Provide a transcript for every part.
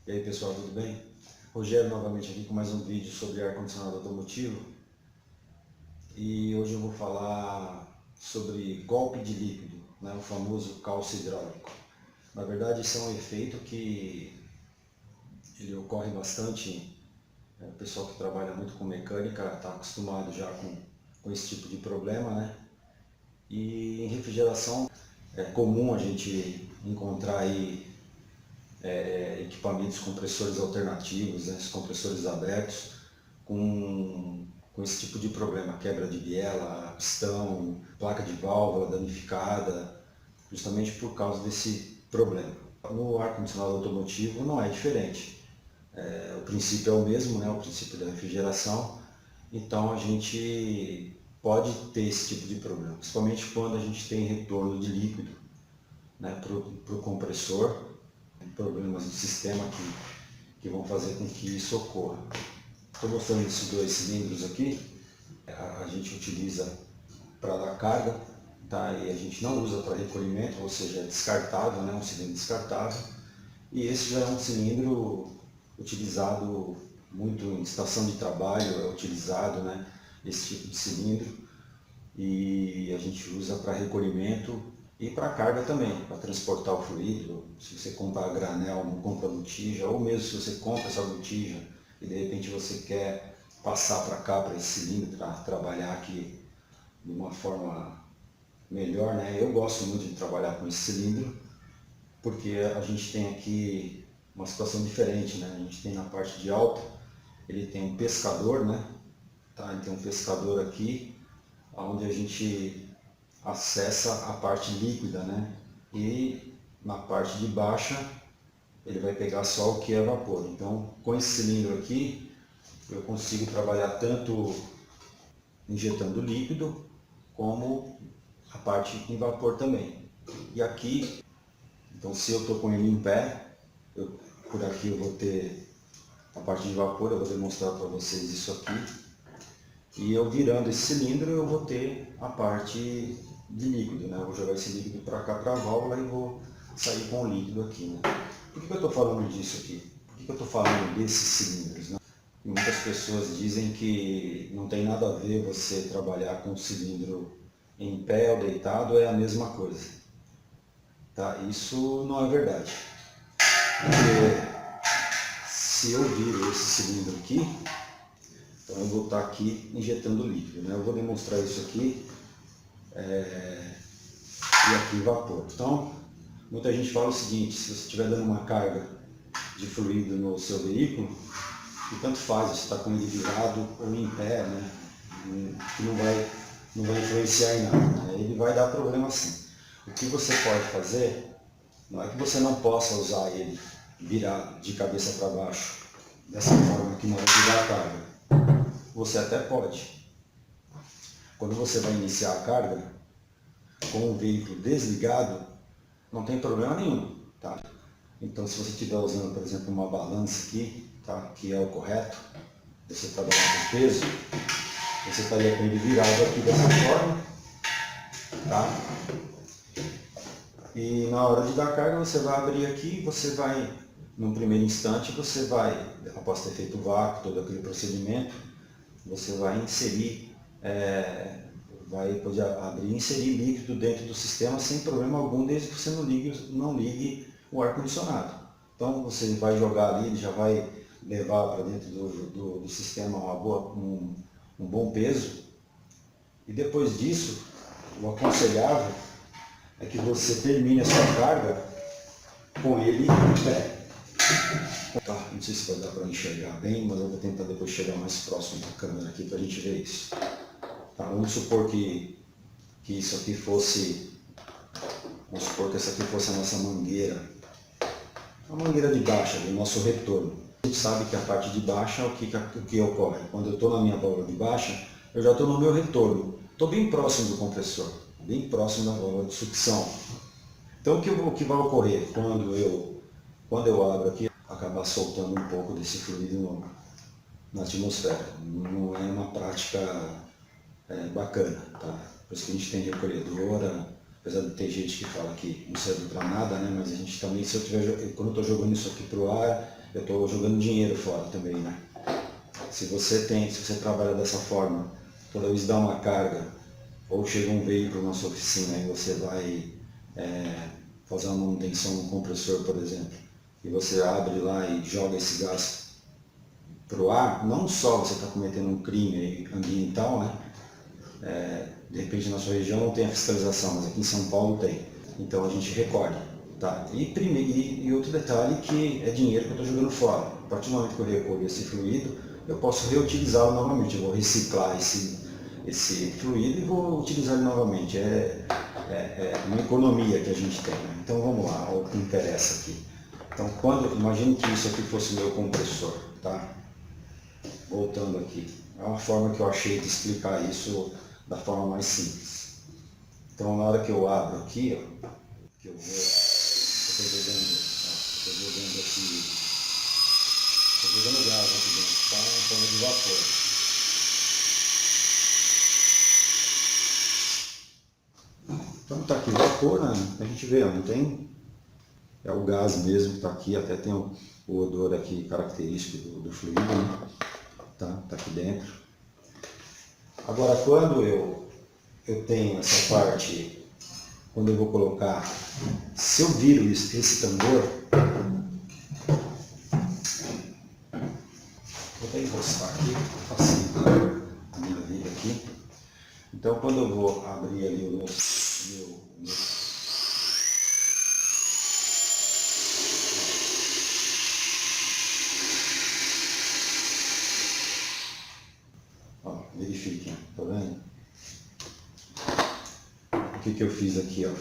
E aí pessoal, tudo bem? Rogério novamente aqui com mais um vídeo sobre ar-condicionado automotivo. E hoje eu vou falar sobre golpe de líquido, né? O famoso calço hidráulico. Na verdade, isso é um efeito que ele ocorre bastante. O pessoal que trabalha muito com mecânica está acostumado já com esse tipo de problema, né? E em refrigeração é comum a gente encontrar aí equipamentos compressores alternativos, né, esses compressores abertos, com esse tipo de problema, quebra de biela, pistão, placa de válvula danificada, justamente por causa desse problema. No ar-condicionado automotivo não é diferente. O princípio é o mesmo, né, o princípio da refrigeração, então a gente pode ter esse tipo de problema, principalmente quando a gente tem retorno de líquido, né, para o compressor, problemas do sistema que vão fazer com que isso ocorra. Estou mostrando esses dois cilindros aqui, a gente utiliza para dar carga, tá? E a gente não usa para recolhimento, ou seja, é descartável, né? Um cilindro descartável. E esse já é um cilindro utilizado muito em estação de trabalho, é utilizado, né? Esse tipo de cilindro, e a gente usa para recolhimento e para carga também, para transportar o fluido. Se você compra a granel, não compra botija, ou mesmo se você compra essa botija e de repente você quer passar para cá, para esse cilindro, para trabalhar aqui de uma forma melhor, né? Eu gosto muito de trabalhar com esse cilindro, porque a gente tem aqui uma situação diferente, né? A gente tem na parte de alta, ele tem um pescador, né? Tá? Ele tem um pescador aqui, onde a gente acessa a parte líquida, né? E na parte de baixa ele vai pegar só o que é vapor. Então, com esse cilindro aqui, eu consigo trabalhar tanto injetando líquido, como a parte em vapor também. E aqui, então se eu estou com ele em pé, por aqui eu vou ter a parte de vapor, eu vou demonstrar para vocês isso aqui. E eu virando esse cilindro, eu vou ter a parte de líquido, né? Eu vou jogar esse líquido para cá, para a válvula, e vou sair com o líquido aqui, né? Por que eu estou falando disso aqui? Por que eu estou falando desses cilindros, né? Muitas pessoas dizem que não tem nada a ver você trabalhar com o cilindro em pé ou deitado, é a mesma coisa. Tá? Isso não é verdade. Porque se eu viro esse cilindro aqui, então eu vou estar aqui injetando líquido, né? Eu vou demonstrar isso aqui e aqui vapor. Então, muita gente fala o seguinte: se você estiver dando uma carga de fluido no seu veículo, e tanto faz se está com ele virado ou em pé, né? Que não vai influenciar em nada, né? Ele vai dar problema sim. O que você pode fazer, não é que você não possa usar ele virado de cabeça para baixo, dessa forma aqui na hora de dar a carga. Você até pode. Quando você vai iniciar a carga, com o veículo desligado, não tem problema nenhum, tá? Então, se você estiver usando, por exemplo, uma balança aqui, tá? Que é o correto, você trabalhar com peso, você estaria com ele virado aqui dessa forma, tá? E na hora de dar carga, você vai abrir aqui, você vai, num primeiro instante, você vai, após ter feito o vácuo, todo aquele procedimento, você vai inserir, vai poder abrir e inserir líquido dentro do sistema sem problema algum, desde que você não ligue o ar-condicionado. Então você vai jogar ali, ele já vai levar para dentro do sistema um bom peso. E depois disso, o aconselhável é que você termine a sua carga com ele em pé. Tá, não sei se vai dar para enxergar bem, mas eu vou tentar depois chegar mais próximo da câmera aqui para a gente ver isso. Tá, vamos supor que isso aqui fosse, vamos supor que essa aqui fosse a nossa mangueira, a mangueira de baixa, do nosso retorno. A gente sabe que a parte de baixa, o que ocorre? Quando eu estou na minha válvula de baixa, eu já estou no meu retorno. Estou bem próximo do compressor, bem próximo da válvula de sucção. Então o que vai ocorrer quando eu abro aqui, acabar soltando um pouco desse fluido na atmosfera. Não é uma prática bacana, tá? Por isso que a gente tem recolhedora, apesar de ter gente que fala que não serve para nada, né? Mas a gente também, quando eu estou jogando isso aqui para o ar, eu estou jogando dinheiro fora também, né? Se você trabalha dessa forma, toda vez dá uma carga, ou chega um veículo na sua oficina e você vai fazer uma manutenção no compressor, por exemplo, e você abre lá e joga esse gás para o ar, não só você está cometendo um crime ambiental, né? De repente na sua região não tem a fiscalização, mas aqui em São Paulo tem. Então a gente recolhe. Tá? E outro detalhe que é dinheiro que eu estou jogando fora. A partir do momento que eu recolho esse fluido, eu posso reutilizá-lo novamente. Eu vou reciclar esse fluido e vou utilizar ele novamente. É uma economia que a gente tem. Né? Então vamos lá, olha o que interessa aqui. Então imagine que isso aqui fosse o meu compressor. Tá? Voltando aqui. É uma forma que eu achei de explicar isso da forma mais simples. Então na hora que eu abro aqui, ó, que eu estou jogando aqui, estou jogando gás aqui dentro, tá? Em forma de vapor. Então tá aqui o vapor, né? A gente vê, ó, não tem? É o gás mesmo que está aqui, até tem o odor aqui característico do fluido, né? Tá aqui dentro. Agora quando eu tenho essa parte, quando eu vou colocar, se eu viro esse tambor, vou até encostar aqui, facilitar a minha vida aqui. Então quando eu vou abrir ali o meu ó, verifiquem, tá vendo? O que eu fiz aqui, ó?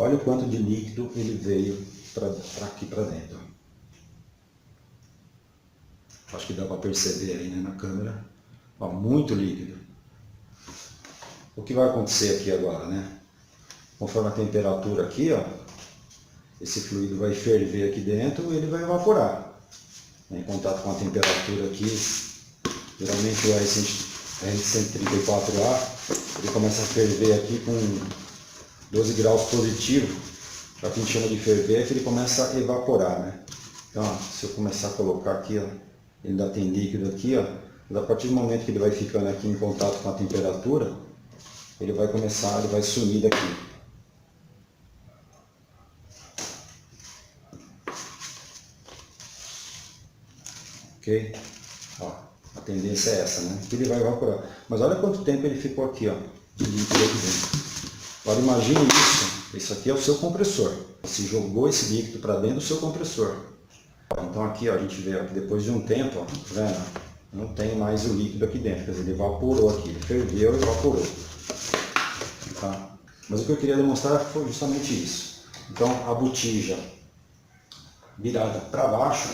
Olha o quanto de líquido ele veio para aqui para dentro. Acho que dá para perceber aí, né, na câmera. Ó, muito líquido. O que vai acontecer aqui agora, né? Conforme a temperatura aqui, ó, esse fluido vai ferver aqui dentro e ele vai evaporar. Em contato com a temperatura aqui, geralmente o R134A, ele começa a ferver aqui com 12 graus positivo. O que a gente chama de ferver é que ele começa a evaporar, né? Então, ó, se eu começar a colocar aqui, ó, ele ainda tem líquido aqui, ó, mas a partir do momento que ele vai ficando aqui em contato com a temperatura, ele vai sumir daqui. Ok? Ó, a tendência é essa, né? Que ele vai evaporar. Mas olha quanto tempo ele ficou aqui, ó, de líquido aqui dentro. Agora imagine isso aqui é o seu compressor. Você jogou esse líquido para dentro do seu compressor. Então aqui, ó, a gente vê ó, que depois de um tempo, ó, tá vendo? Não tem mais o líquido aqui dentro, quer dizer, ele evaporou aqui, ele ferveu e evaporou. Tá? Mas o que eu queria demonstrar foi justamente isso. Então a botija virada para baixo,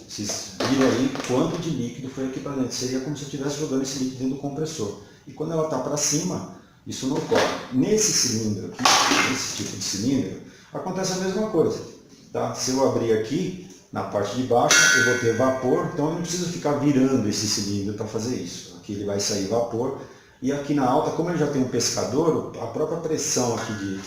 vocês viram aí quanto de líquido foi aqui para dentro. Seria como se eu estivesse jogando esse líquido dentro do compressor. E quando ela está para cima, isso não ocorre. Nesse cilindro aqui, nesse tipo de cilindro, acontece a mesma coisa. Tá? Se eu abrir aqui, na parte de baixo, eu vou ter vapor, então eu não preciso ficar virando esse cilindro para fazer isso. Aqui ele vai sair vapor. E aqui na alta, como ele já tem um pescador, a própria pressão aqui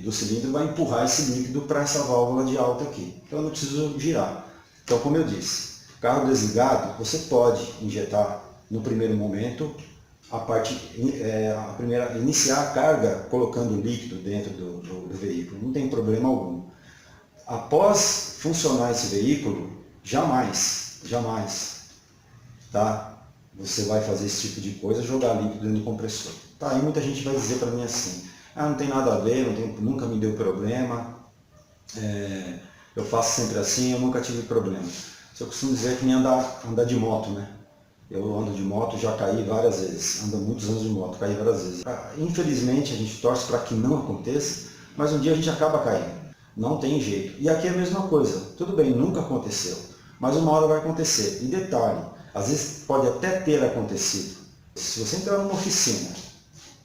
do cilindro vai empurrar esse líquido para essa válvula de alta aqui. Então eu não preciso girar. Então, como eu disse, carro desligado, você pode injetar no primeiro momento iniciar a carga colocando líquido dentro do veículo, não tem problema algum. Após funcionar esse veículo, jamais, tá? Você vai fazer esse tipo de coisa, jogar líquido dentro do compressor. Tá, aí muita gente vai dizer para mim assim, ah, não tem nada a ver, nunca me deu problema, eu faço sempre assim, eu nunca tive problema. Eu costumo dizer que nem andar de moto, né? Eu ando de moto, já caí várias vezes, ando muitos anos de moto, caí várias vezes. Infelizmente a gente torce para que não aconteça, mas um dia a gente acaba caindo, não tem jeito. E aqui é a mesma coisa, tudo bem, nunca aconteceu, mas uma hora vai acontecer. E detalhe, às vezes pode até ter acontecido. Se você entrar numa oficina,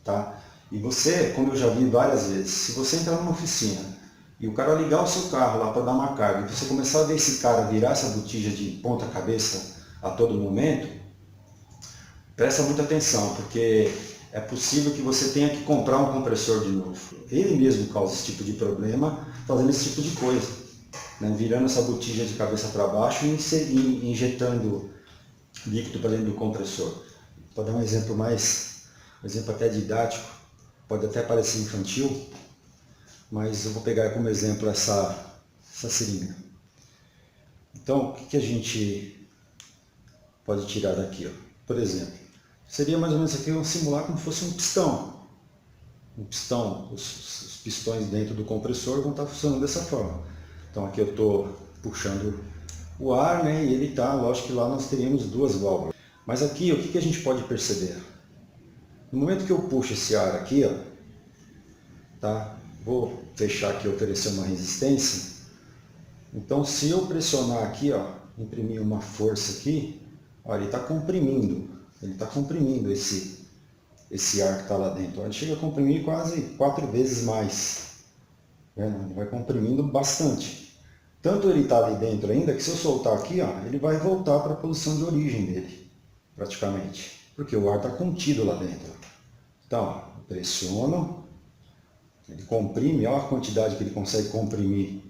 tá? E você, como eu já vi várias vezes, se você entrar numa oficina e o cara ligar o seu carro lá para dar uma carga, e você começar a ver esse cara virar essa botija de ponta cabeça a todo momento, presta muita atenção, porque é possível que você tenha que comprar um compressor de novo. Ele mesmo causa esse tipo de problema fazendo esse tipo de coisa. né, virando essa botija de cabeça para baixo e injetando líquido para dentro do compressor. Para dar um exemplo um exemplo até didático, pode até parecer infantil, mas eu vou pegar como exemplo essa seringa. Então, o que a gente pode tirar daqui? Ó? Por exemplo, seria mais ou menos aqui simular como se fosse um pistão. Um pistão, os pistões dentro do compressor vão estar funcionando dessa forma. Então aqui eu estou puxando o ar, né, e ele está, lógico que lá nós teríamos duas válvulas. Mas aqui, o que a gente pode perceber? No momento que eu puxo esse ar aqui, ó, tá? Vou fechar aqui e oferecer uma resistência. Então se eu pressionar aqui, ó, imprimir uma força aqui, ó, ele está comprimindo esse ar que está lá dentro. Ele chega a comprimir quase 4 vezes mais. Ele vai comprimindo bastante. Tanto ele está ali dentro ainda, que se eu soltar aqui, ó, ele vai voltar para a posição de origem dele, praticamente. Porque o ar está contido lá dentro. Então, ó, eu pressiono, ele comprime, olha a quantidade que ele consegue comprimir.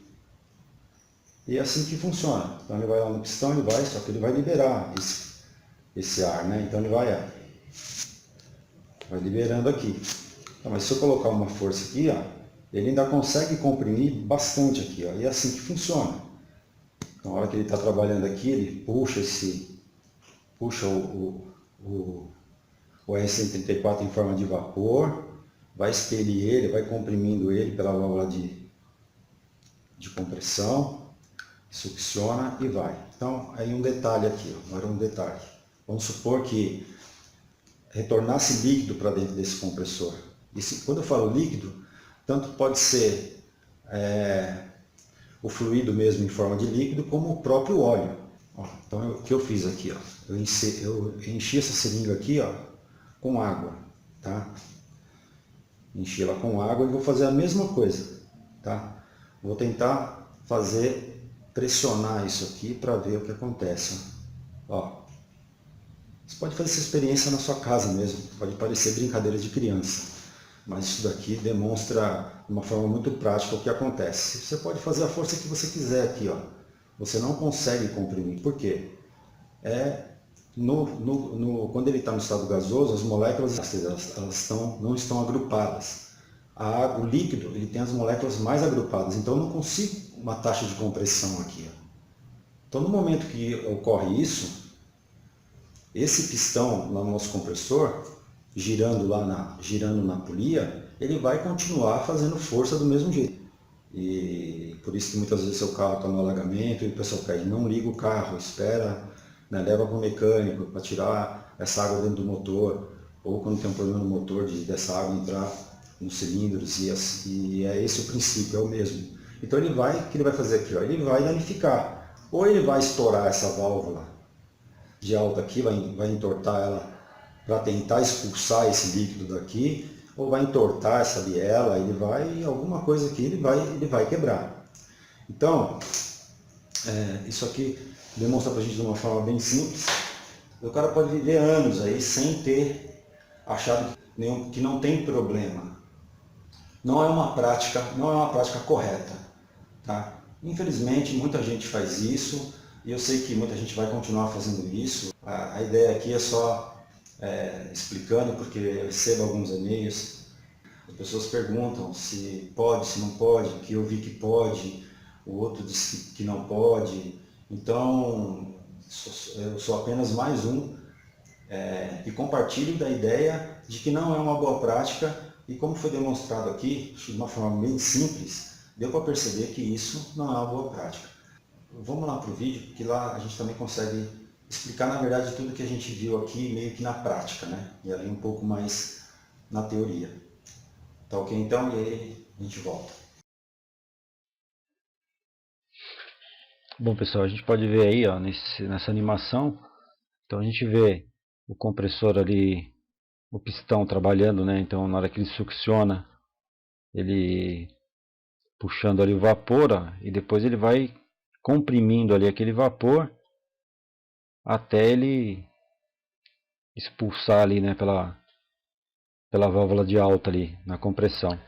E é assim que funciona. Então ele vai lá no pistão, só que ele vai liberar esse ar, né? Então ele vai liberando aqui. Então, mas se eu colocar uma força aqui, ó, ele ainda consegue comprimir bastante aqui, ó, e é assim que funciona. Então, na hora que ele está trabalhando aqui, ele puxa o R134 em forma de vapor, vai expelir ele, vai comprimindo ele pela válvula de compressão, succiona e vai. Então, aí um detalhe aqui, ó, agora um detalhe. Vamos supor que retornasse líquido para dentro desse compressor. Quando eu falo líquido, tanto pode ser o fluido mesmo em forma de líquido, como o próprio óleo. Ó, então o que eu fiz aqui? Ó, eu enchi essa seringa aqui, ó, com água. Tá? Enchi ela com água e vou fazer a mesma coisa. Tá? Vou tentar pressionar isso aqui para ver o que acontece. Ó, você pode fazer essa experiência na sua casa mesmo, pode parecer brincadeira de criança, mas isso daqui demonstra de uma forma muito prática o que acontece. Você pode fazer a força que você quiser aqui, ó. Você não consegue comprimir. Por quê? Quando ele está no estado gasoso, as moléculas não estão agrupadas. O líquido ele tem as moléculas mais agrupadas, então eu não consigo uma taxa de compressão aqui. Ó. Então no momento que ocorre isso, esse pistão lá no nosso compressor, girando na polia, ele vai continuar fazendo força do mesmo jeito. E por isso que muitas vezes seu carro está no alagamento e o pessoal pede, não liga o carro, espera, né, leva para o mecânico para tirar essa água dentro do motor, ou quando tem um problema no motor, dessa água entrar nos cilindros, e é esse o princípio, é o mesmo. Então o que ele vai fazer aqui? Ó, ele vai danificar, ou ele vai estourar essa válvula de alta aqui, vai entortar ela para tentar expulsar esse líquido daqui, ou vai entortar essa biela, alguma coisa aqui ele vai quebrar. Então, isso aqui demonstra para a gente de uma forma bem simples. O cara pode viver anos aí sem ter achado que não tem problema. Não é uma prática correta, tá? Infelizmente, muita gente faz isso, e eu sei que muita gente vai continuar fazendo isso. A ideia aqui é só explicando, porque eu recebo alguns e-mails, as pessoas perguntam se pode, se não pode, que eu vi que pode, o outro disse que não pode. Então, eu sou apenas mais um e compartilho da ideia de que não é uma boa prática, e como foi demonstrado aqui, de uma forma bem simples, deu para perceber que isso não é uma boa prática. Vamos lá para o vídeo, que lá a gente também consegue explicar, na verdade, tudo que a gente viu aqui meio que na prática, né? E ali um pouco mais na teoria. Tá ok então? E aí a gente volta. Bom pessoal, a gente pode ver aí, ó, nessa animação, então a gente vê o compressor ali, o pistão trabalhando, né? Então na hora que ele succiona, ele puxando ali o vapor, ó, e depois ele vai comprimindo ali aquele vapor até ele expulsar ali, né, pela válvula de alta ali na compressão.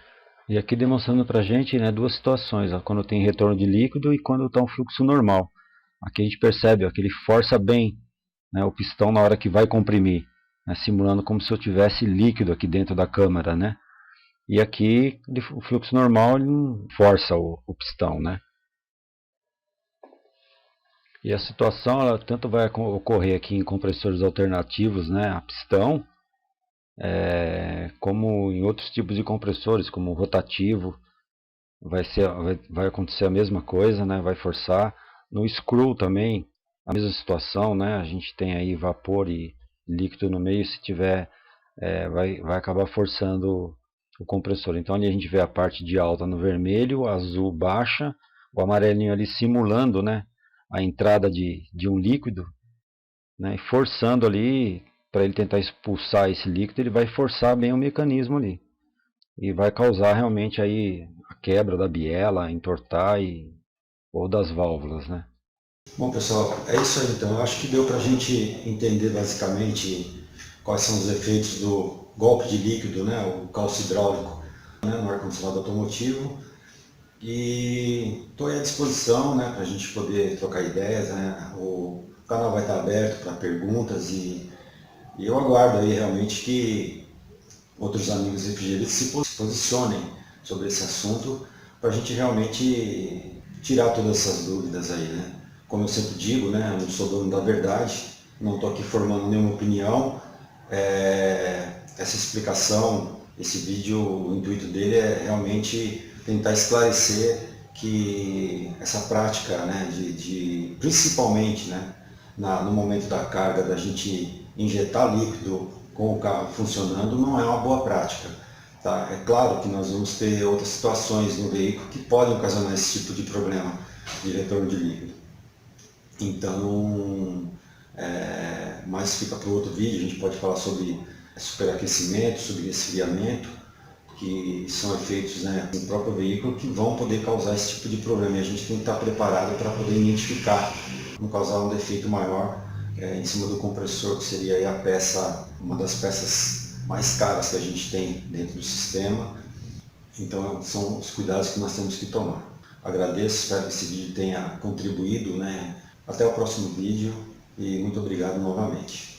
E aqui demonstrando para a gente, né, duas situações, ó, quando tem retorno de líquido e quando está um fluxo normal. Aqui a gente percebe ó, que ele força bem, né, o pistão na hora que vai comprimir, né, simulando como se eu tivesse líquido aqui dentro da câmara, né? E aqui o fluxo normal ele não força o pistão, né? E a situação ela tanto vai ocorrer aqui em compressores alternativos, né, a pistão, como em outros tipos de compressores, como o rotativo, vai acontecer a mesma coisa, né, vai forçar. No screw também, a mesma situação, né, a gente tem aí vapor e líquido no meio, se tiver, vai acabar forçando o compressor. Então ali a gente vê a parte de alta no vermelho, o azul baixa, o amarelinho ali simulando, né, a entrada de um líquido, né, forçando ali para ele tentar expulsar esse líquido, ele vai forçar bem o mecanismo ali e vai causar realmente aí a quebra da biela, entortar ou das válvulas, né? Bom, pessoal, é isso aí então. Eu acho que deu para a gente entender basicamente quais são os efeitos do golpe de líquido, né, o calço hidráulico, né, no ar-condicionado automotivo. E estou à disposição, né, para a gente poder trocar ideias, né? O canal vai estar aberto para perguntas e eu aguardo aí realmente que outros amigos refrigerantes se posicionem sobre esse assunto para a gente realmente tirar todas essas dúvidas aí, né? Como eu sempre digo, né, eu não sou dono da verdade, não estou aqui formando nenhuma opinião. Essa explicação, esse vídeo, o intuito dele é realmente tentar esclarecer que essa prática, né, principalmente, né, no momento da carga, da gente injetar líquido com o carro funcionando, não é uma boa prática. Tá? É claro que nós vamos ter outras situações no veículo que podem ocasionar esse tipo de problema de retorno de líquido. Então, mas fica para outro vídeo, a gente pode falar sobre superaquecimento, sobre resfriamento, que são efeitos, né, no próprio veículo que vão poder causar esse tipo de problema. E a gente tem que estar preparado para poder identificar, não causar um defeito maior em cima do compressor, que seria aí a peça, uma das peças mais caras que a gente tem dentro do sistema. Então são os cuidados que nós temos que tomar. Agradeço, espero que esse vídeo tenha contribuído, né? Até o próximo vídeo e muito obrigado novamente.